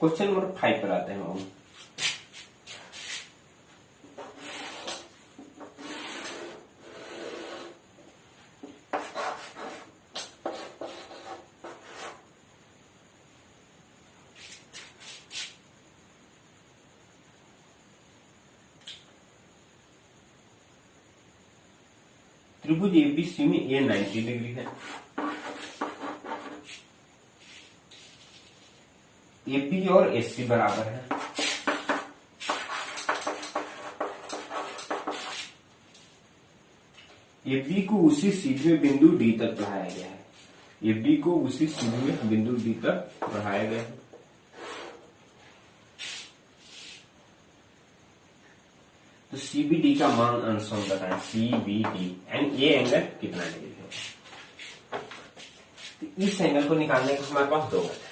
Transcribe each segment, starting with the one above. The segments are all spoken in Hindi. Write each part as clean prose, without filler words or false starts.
क्वेश्चन नंबर 5 पर आते हैं हम। त्रिभुज एबीसी में ए 90 डिग्री है, एबी और एसी बराबर है। एबी को उसी सीधे बिंदु डी तक बढ़ाया गया है, एबी को उसी सीधे बिंदु डी तक बढ़ाया गया है। तो सीबीडी का मान अंश बताएं, सीबीडी एंड ये एंगल कितना डिग्री है। तो इस एंगल को निकालने के हमारे पास दो मेथड है।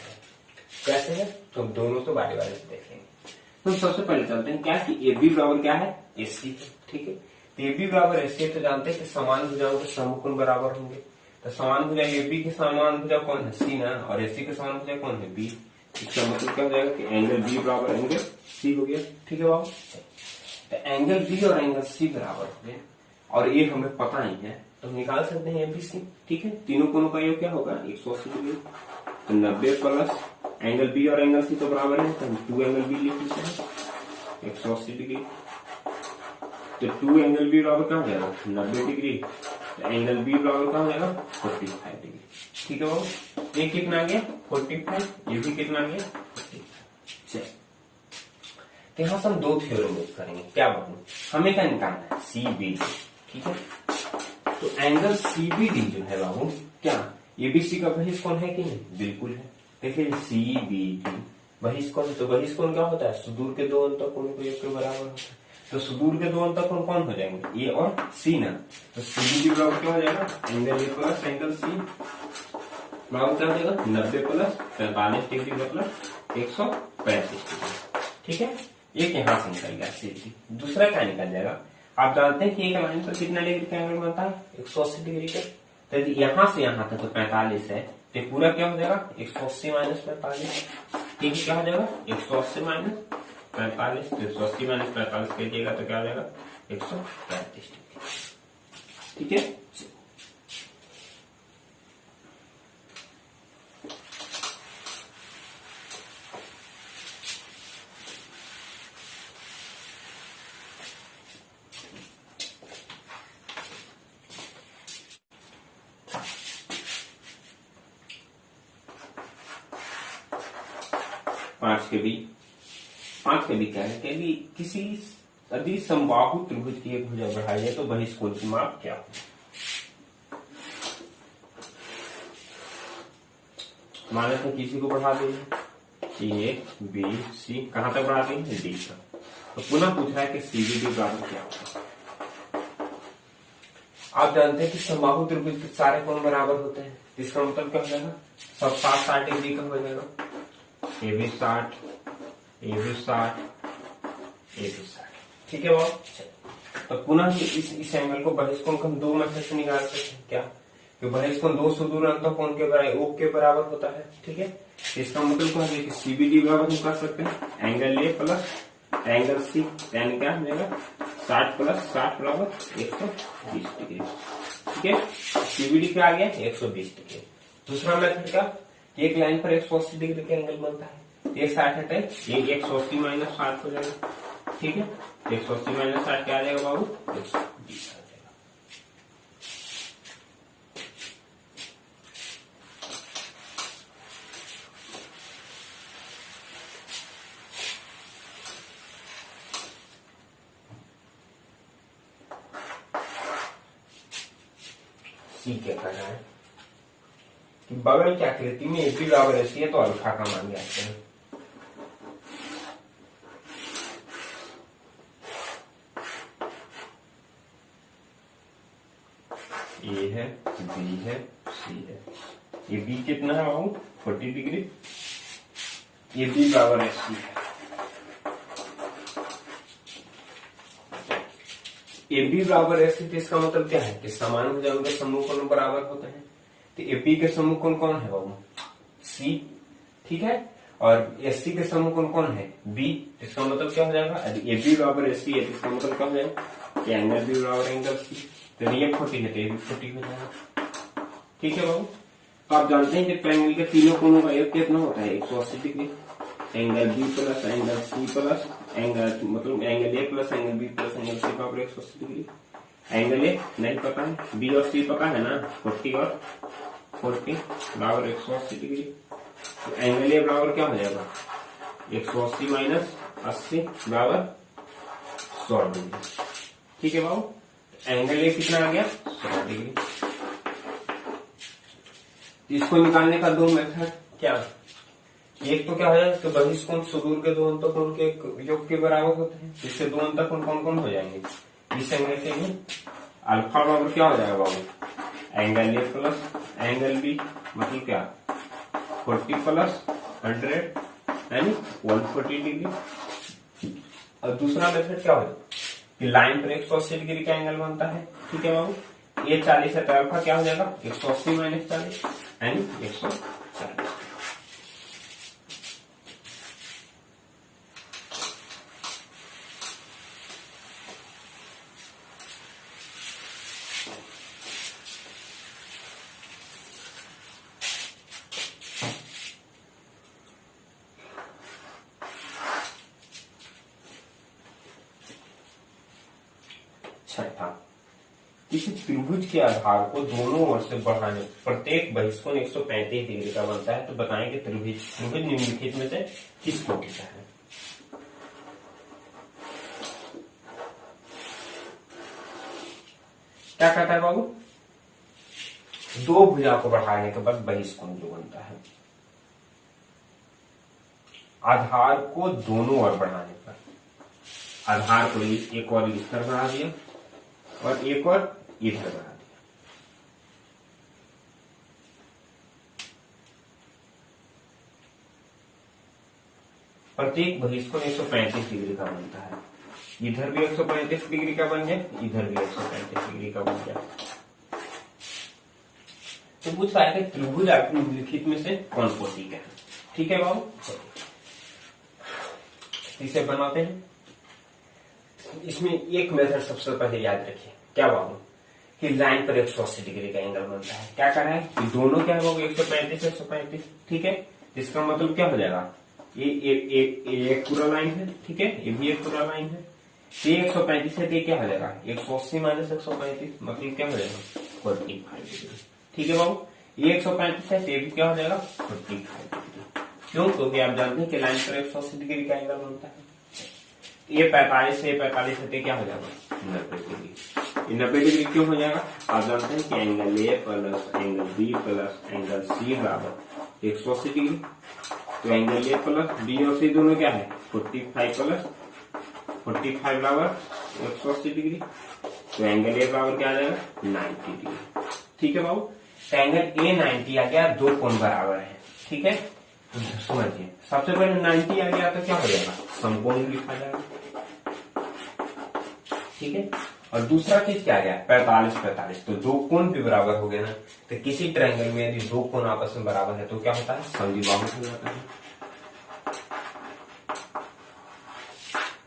कैसे है तो दोनों तो बारी बारी से देखेंगे। तो सबसे पहले चलते हैं क्या कि एबी बराबर क्या है, एसी। ठीक है, तो एबी बराबर एसी तो जानते हैं कि समान भुजाओं के समकोण बराबर होंगे। तो समान भुजा एबी के समान भुजा कौन है, सी ना, और एसी के समान भुजा कौन है, बी। इसका मतलब क्या हो जाएगा कि एंगल बी बराबर एंगल सी हो गया। ठीक है बाबू, तो एंगल बी और एंगल सी बराबर हो गए और ये हमें पता ही है तो हम निकाल सकते हैं एबीसी। ठीक है, तीनों कोणों का योग क्या होगा 180 डिग्री। तो 90 प्लस एंगल बी और एंगल सी तो बराबर है, तो हम 2 एंगल बी लिख लेते हैं 180 डिग्री। तो 2 एंगल बी बराबर क्या हो जाएगा 90 डिग्री, तो एंगल बी बराबर क्या हो जाएगा 45 डिग्री। ठीक है बाबू, ये कितना आ गया 45, ये भी कितना आ गया 45। चलिए, तो यहां से हम दो थ्योरम यूज करेंगे। क्या बाबू, हमें क्या निकालना है, सीबीडी। ठीक है, तो एंगल सीबीडी जो है बाबू क्या एबीसी का बहिष्कोण है कि नहीं, बिल्कुल है। देखिए सीबीडी बहिष्कोण, तो बहिष्कोण क्या होता है, सुदूर के दो अंतःकोण को एक के बराबर होता है। तो सुदूर के दो अंतःकोण कौन हो जाएंगे, ए और सी ना। तो सीबीडी बराबर क्या हो जाएगा, angle A plus angle C बराबर क्या हो जाएगा 90 प्लस 45 डिग्री मतलब 135 डिग्री। ठीक है, एक यहां से निकल गया सीधी। दूसरा क्या निकल जाएगा, आप जानते हैं कि एक लाइन पर कितना डिग्री का एंगल बनता है 180 डिग्री का। तो यहां से यहां तक तो 45 है, तो पूरा क्या हो जाएगा 180 माइनस 45। ठीक है, क्या हो जाएगा 180 माइनस 45। तो 180 माइनस 45 कीजिएगा तो क्या हो जाएगा 135 डिग्री। ठीक है, 5 के बी क्या है कि किसी यदि समबाहु त्रिभुज की एक भुजा बढ़ाई जाए तो बहिष्कोण की माप क्या हो। मान लेते किसी को बढ़ा देंगे ए बी सी, कहां तक बढ़ा देंगे डी तक। तो पुनः पूछ रहा है कि सीबीडी बराबर क्या होगा। आप जानते हैं कि समबाहु त्रिभुज के सारे कोण बराबर होते हैं, इसका मतलब क्या हो जाएगा सब 60 डिग्री का हो जाएगा। ए भी 60, ए भी 60, ए भी 60। ठीक है बाबू, तो पुनः इस एंगल को बहिष्कोण को हम दो मेथड से निकाल सकते हैं। क्या कि बहिष्कोण दो सुदूर अंतःकोण के बराबर ओ के बराबर होता है। ठीक है, इसका मतलब क्या है कि सीबीडी बराबर हम कर सकते हैं angle A plus angle C, यानी क्या मिलेगा 60 प्लस 60 बराबर 120 डिग्री। ठीक है, सीबीडी क्या आ गया 120 डिग्री। दूसरा मेथड का एक लाइन पर 180 डिग्री का एंगल बनता है, ये 60 है तो ये 180 माइनस 60 हो जाएगा। ठीक है, 180 माइनस 60 क्या आ जाएगा बाबू 120 आ जाएगा। सी क्या कर रहा है कि बगल की आकृति में एबी बराबर ऐसी है तो अल्फा का मान जानते हैं। ए है, बी है, सी है। ये बी कितना है बाबू 40 डिग्री, ये बी बराबर है सी है। ए बी बराबर है सी, इसका मतलब क्या है कि समान भुजाओं के समूह कोण बराबर होते हैं। तो एपी के समूह कोण कौन है बाबू सी। ठीक है, और एससी के समूह कौन कौन है, बी। इसका मतलब क्या हो जाएगा, यदि ए बी बराबर एससी है तो इसका मतलब क्या हो जाएगा कि एंगल बी बराबर एंगल सी। तो ये 40 है तो ये भी 40 हो जाएगा। ठीक है बाबू। तो आप जानते हैं कि ट्रायंगल के तीनों कोणों का योग कितना होता है, 180 degree. Angle B plus angle C plus angle मतलब angle A plus angle B plus angle C बराबर 180 डिग्री। एंगल ए नहीं पता है, बी और सी पता है ना, 40 और 40 बराबर 180 डिग्री। तो एंगल ए बराबर क्या हो जाएगा, 180 माइनस 80 बराबर 100 डिग्री। ठीक है बाबू। एंगल ए कितना आ गया, 100 डिग्री। इसको निकालने का दो मेथड क्या, एक तो क्या हो जाएगा तो बहिष्कोण सुदूर के दो अंतःकोण के योग के बराबर होते हैं। इससे दो अंतःकोण कौन कौन हो जाएंगे, इस एंगल के लिए अल्फा बराबर क्या हो जाएगा बाबू, angle A plus angle B मतलब क्या 40 प्लस 100 यानी 140 डिग्री। और दूसरा मेथड क्या होगा कि लाइन पर 180 डिग्री का एंगल बनता है। ठीक है बाबू। ये 40 है तो अल्फा क्या हो जाएगा 180 माइनस 40 यानी 140। छठा, किसी त्रिभुज के आधार को दोनों ओर से बढ़ाने प्रत्येक बहिष्कोण 135 डिग्री का बनता है। तो बताएं कि त्रिभुज निम्नलिखित में से किस कोटि का है। क्या कहता है बाबू, दो भुजा को बढ़ाने के बाद बहिष्कोण जो बनता है, आधार को दोनों ओर बढ़ाने पर, आधार को एक और इस तरह बढ़ा दिया और एक और इधर बढ़ा दिया। प्रत्येक बहिष्कोण 135 डिग्री का बनता है। इधर भी 135 डिग्री का बन जाए, इधर भी 135 डिग्री का बन जाए। तो पूछ रहा है कि त्रिभुज निम्नलिखित में से कौन कोटि का है। ठीक है बाबू, इसे बनाते हैं। इसमें एक मेथड सबसे पहले याद रखिए, क्या बाबू कि लाइन पर 180 डिग्री का एंगल बनता है। क्या कर रहा है कि दोनों क्या होगा 135 135। ठीक है, इसका मतलब क्या हो जाएगा, ये एक पूरा लाइन है। ठीक है, ये भी एक पूरा लाइन है। ये 135 है तो क्या हो जाएगा 180 माइनस 135 मतलब क्या हो जाएगा 45 डिग्री। ठीक है बाबू, ये 135 है तो ये भी क्या हो जाएगा 45 डिग्री। क्यों, क्योंकि आप जानते हैं कि लाइन पर 180 डिग्री का एंगल बनता है। ये 45 है, 45 है क्या हो जाएगा 90 डिग्री। 90 डिग्री क्यों हो जाएगा, आप जानते हैं कि angle A plus angle B plus angle C बराबर 180 डिग्री। तो एंगल ए प्लस बी और सी दोनों क्या है 45 प्लस 45 बराबर 180 डिग्री। तो एंगल ए बराबर क्या आ जाएगा 90 डिग्री। ठीक है बाबू, एंगल ए 90 आ गया, दो कोण बराबर है। ठीक है, तो समझिए सबसे पहले 90 आ गया तो क्या हो जाएगा समकोण लिखा जाएगा। ठीक है, और दूसरा चीज क्या गया 45 45, तो दो कोण भी बराबर हो गए ना। तो किसी ट्रायंगल में यदि दो कोण आपस में बराबर है तो क्या होता है समद्विबाहु हो जाता है।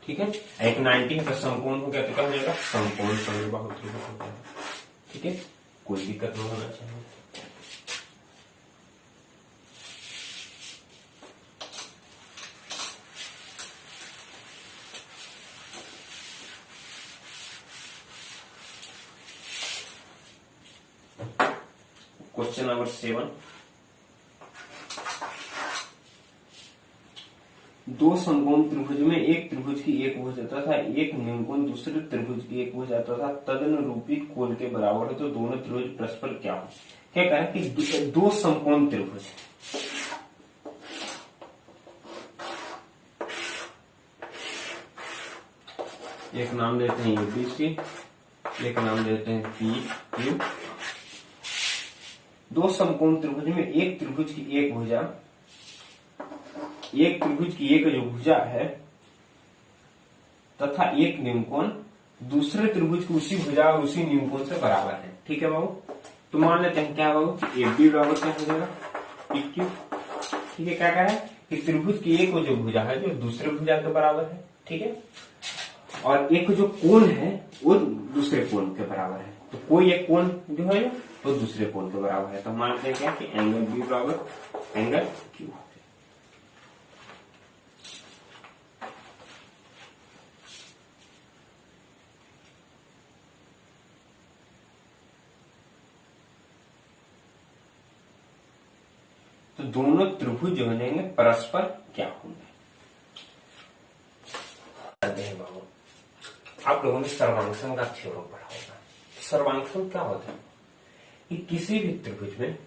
ठीक है, एक 90 है तो समकोण हो गया तो क्या हो जाएगा समकोण समद्विबाहु त्रिभुज हो जाएगा। ठीक है, कोई दिक्कत नहीं होना चाहिए। क्वेश्चन नंबर 7, दो समकोण त्रिभुज में एक त्रिभुज की एक भुज तथा एक निम्नकोण दूसरे त्रिभुज की एक भुज तथा तदनुरूपी कोण के बराबर है तो दोनों त्रिभुज परस्पर क्या हो। क्या कह रहा है कि दो समकोण त्रिभुज, एक नाम देते हैं यूबीसी, एक नाम देते हैं पी क्यू। दो समकोण त्रिभुज में एक त्रिभुज की एक भुजा, एक त्रिभुज की एक जो भुजा है तथा एक निम्नकोण दूसरे त्रिभुज की उसी भुजा और उसी निम्नकोण से बराबर है। ठीक है बाबू, तो मान लेते हैं क्या बाबू ए बी बराबर क्या हो जाएगा पी क्यू। ठीक है, क्या कह रहा है कि त्रिभुज की एक जो भुजा है जो दूसरे भुजा के बराबर है, ठीक है, और एक जो कोण है वो दूसरे कोण के बराबर है। तो कोई एक कोण जो है वो दूसरे कोण के बराबर है, तो मानते हैं क्या कि एंगल बी बराबर एंगल क्यू। तो दोनों त्रिभुज जो हो जाएंगे परस्पर क्या होंगे। बाबू आप लोगों ने सर्वांक्षण का थ्योरम पढ़ा होगा। सर्वांक्षण क्या होता है कि किसी भी त्रिभुज में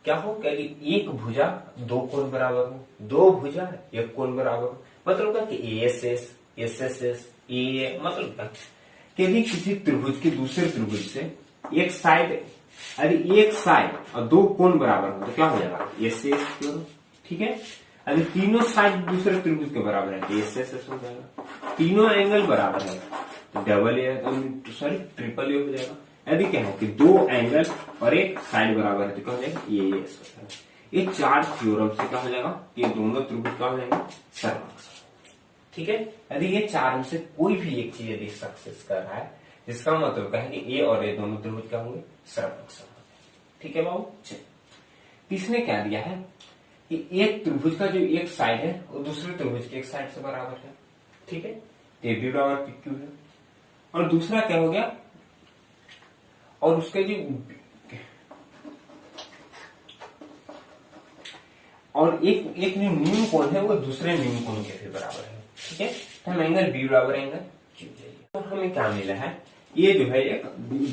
क्या हो कि एक भुजा दो कोण बराबर हो, दो भुजा एक कोण बराबर हो, मतलब क्या कि एएसएस एसएसएस ए, मतलब क्या कि भी किसी त्रिभुज के दूसरे त्रिभुज से एक साइड, अरे एक साइड और दो कोण बराबर हो तो क्या हो जाएगा एसएस, ठीक है। अगर तीनों साइड दूसरे त्रिभुज के बराबर है तो एसएसएस हो जाएगा। तीनों एंगल बराबर है तो double A, sorry triple A हो जाएगा। यदि क्या है कि दो एंगल और एक साइड बराबर है तो क्या हो जाएगा ये एस हो जाएगा। ये चार थ्योरम से क्या हो जाएगा कि दोनों त्रिभुज क्या हो जाएंगे सर्वांक्षण, ठीक है। यदि ये चार में से कोई भी एक चीज यदि सक्सेस कर रहा है इसका मतलब क्या है कि ए और ए दोनों त्रिभुज क्या होंगे सर्वांक्षण, ठीक है बाबू। चलिए इसने क्या दिया है कि एक त्रिभुज का जो एक साइड है वो दूसरे त्रिभुज के एक साइड से बराबर है, ठीक है, ए बी बराबर पी क्यू है। और दूसरा क्या हो गया, और उसके जो और एक जो न्यून कोण है वो दूसरे न्यून कोण के भी बराबर है, ठीक है। तो हम एंगल बी बराबर एंगल क्यू चाहिए। तो हमें क्या मिला है, ये जो है एक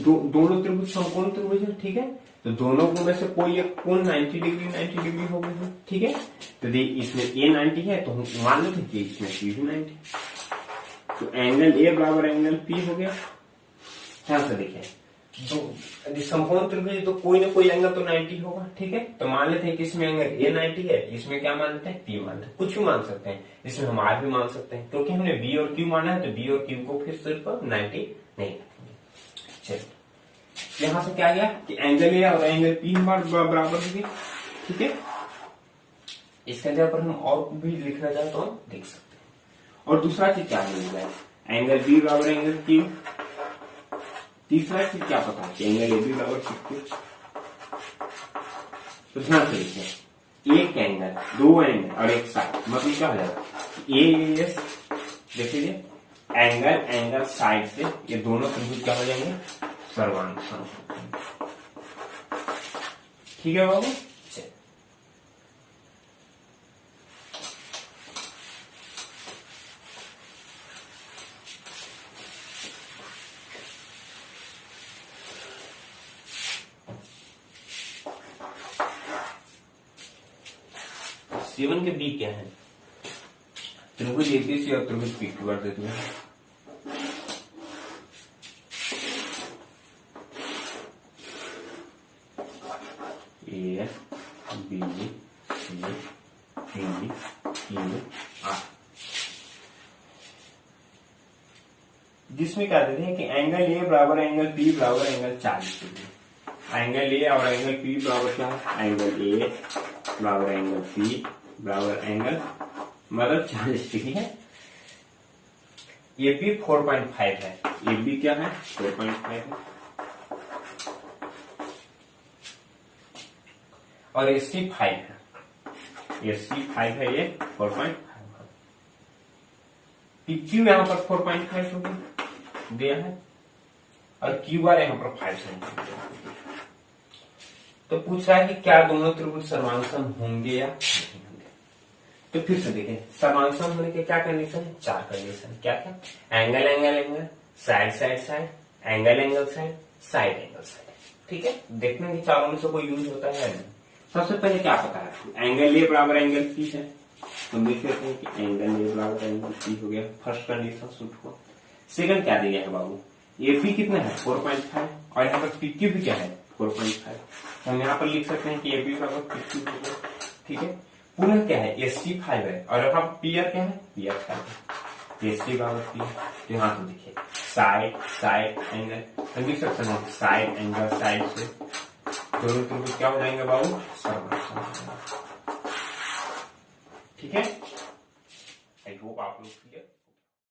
दोनों त्रिभुज समकोण त्रिभुज है, ठीक है। तो दोनों में से कोई एक कोण 90 डिग्री हो गई, ठीक है। तो इसमें ए 90 है तो हम मान लेते हैं कि इसमें पी भी 90। तो एंगल ए बराबर एंगल पी हो गया। ध्यान से देखिए, दो समकोण त्रिभुज तो कोई ना कोई एंगल तो 90 होगा, ठीक है। तो मान लेते हैं कि इसमें एंगल ए 90 है, इसमें क्या मान लेते हैं पी मान लेते हैं, कुछ भी मान सकते हैं, इसमें हम आर भी मान सकते हैं क्योंकि हमने बी और क्यू माना है। तो बी और क्यू को फिर सिर्फ 90 नहीं रखेंगे। चलिए यहां से क्या गया कि एंगल ए और एंगल पी बराबर हो गए, ठीक है। इसके जगह पर हम और भी लिखना चाहे तो हम लिख सकते हैं। और दूसरा चीज क्या मिल जाए, एंगल बी बराबर एंगल क्यू। तीसरा चीज क्या पता है कि एंगल ए बी बराबर क्यू। तो ध्यान से लिखिए, एक एंगल दो एंगल और एक साइड, मतलब क्या हो जाएगा ए एस। देखिए एंगल एंगल साइड से ये दोनों त्रिभुज क्या हो जाएंगे सर्वांक्षण, ठीक है बाबू। C1 के बी क्या है, त्रिभुज एबीसी और त्रिभुज पीक्यू कर देते हैं। A B C D Q R, जिसमें क्या देते हैं कि एंगल ए बराबर एंगल बी बराबर एंगल 40 डिग्री। एंगल ए और एंगल पी बराबर क्या है, एंगल ए बराबर एंगल पी बराबर एंगल मतलब 40 डिग्री है। ये बी 4.5 है, ये बी क्या है 4.5 है, और ये सी 5 है, ये सी 5 है, ये 4.5 है। क्यू यहां पर 4.5 हो दिया है और क्यू आर यहां पर 5 सेंटीमीटर। तो पूछ रहा है कि क्या दोनों त्रिभुज सर्वांक्षण होंगे या नहीं होंगे। तो फिर से देखें, सर्वांक्षण होने के क्या कंडीशन है, चार कंडीशन। क्या क्या, angle angle angle, side side side, angle angle side, side angle side, ठीक है। देखने की चारों में से कोई यूज होता है नहीं। सबसे पहले क्या पता है, एंगल ए बराबर एंगल पी है, तो देख लेते हैं कि एंगल ए बराबर एंगल पी हो गया, फर्स्ट कंडीशन सूट हुआ। सेकंड क्या दिया है बाबू, ए पी कितना है 4.5 और यहाँ पर पी क्यू भी क्या है 4.5। हम यहाँ पर लिख सकते हैं कि ए बी बराबर पी क्यू हो गया, ठीक है। पुनः क्या है एस सी 5 है और यहाँ पी आर क्या है पी आर 5 है, एस सी बराबर पी। तो यहाँ पर देखिए साइड साइड एंगल, हम लिख सकते हैं साइड एंगल साइड से दोनों त्रिभुज क्या हो जाएंगे बाबू सर्वांक्षण। ठीक है, आई होप आप लोग क्लियर।